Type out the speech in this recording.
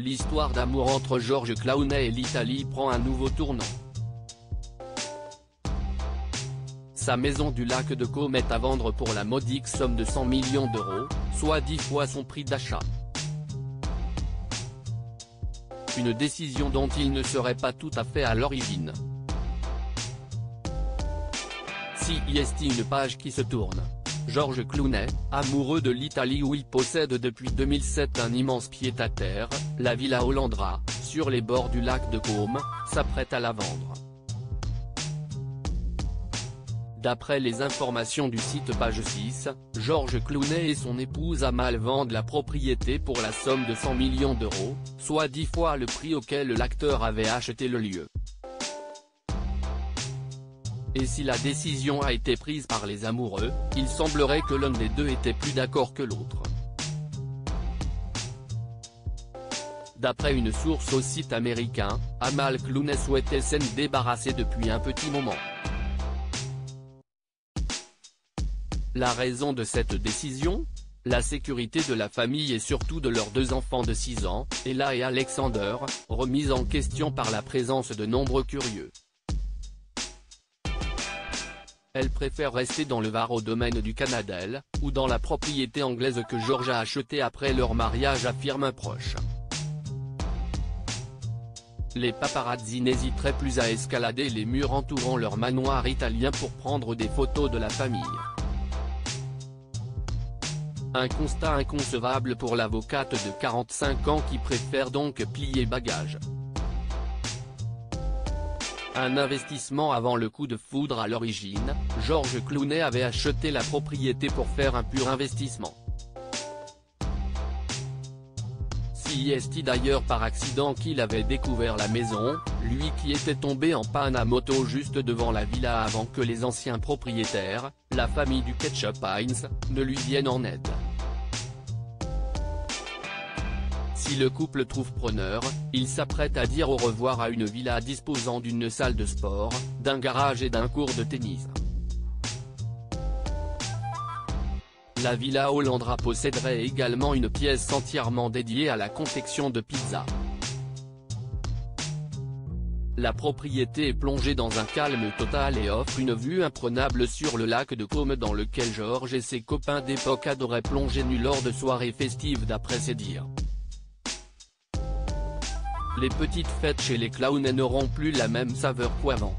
l'histoire d'amour entre Georges Clooney et l'Italie prend un nouveau tournant. Sa maison du lac de Côme est à vendre pour la modique somme de 100 millions d'euros, soit 10 fois son prix d'achat. Une décision dont il ne serait pas tout à fait à l'origine. Si y est une page qui se tourne. Georges Clooney, amoureux de l'Italie où il possède depuis 2007 un immense pied-à-terre, la Villa Hollandra, sur les bords du lac de Côme, s'apprête à la vendre. D'après les informations du site Page 6, Georges Clooney et son épouse Amal vendent la propriété pour la somme de 100 millions d'euros, soit 10 fois le prix auquel l'acteur avait acheté le lieu. Et si la décision a été prise par les amoureux, il semblerait que l'un des deux était plus d'accord que l'autre. D'après une source au site américain, Amal Clooney souhaitait s'en débarrasser depuis un petit moment. La raison de cette décision ? La sécurité de la famille et surtout de leurs deux enfants de 6 ans, Ella et Alexander, remise en question par la présence de nombreux curieux. Elle préfère rester dans le Var au domaine du Canadel, ou dans la propriété anglaise que Georges a achetée après leur mariage, affirme un proche. Les paparazzi n'hésiteraient plus à escalader les murs entourant leur manoir italien pour prendre des photos de la famille. Un constat inconcevable pour l'avocate de 45 ans qui préfère donc plier bagages. Un investissement avant le coup de foudre à l'origine, Georges Clooney avait acheté la propriété pour faire un pur investissement. Si est d'ailleurs par accident qu'il avait découvert la maison, lui qui était tombé en panne à moto juste devant la villa avant que les anciens propriétaires, la famille du Ketchup Heinz, ne lui viennent en aide. Si le couple trouve preneur, il s'apprête à dire au revoir à une villa disposant d'une salle de sport, d'un garage et d'un court de tennis. La Villa Hollandra posséderait également une pièce entièrement dédiée à la confection de pizzas. La propriété est plongée dans un calme total et offre une vue imprenable sur le lac de Côme dans lequel Georges et ses copains d'époque adoraient plonger nus lors de soirées festives d'après ses dires. Les petites fêtes chez les Clooney n'auront plus la même saveur qu'avant.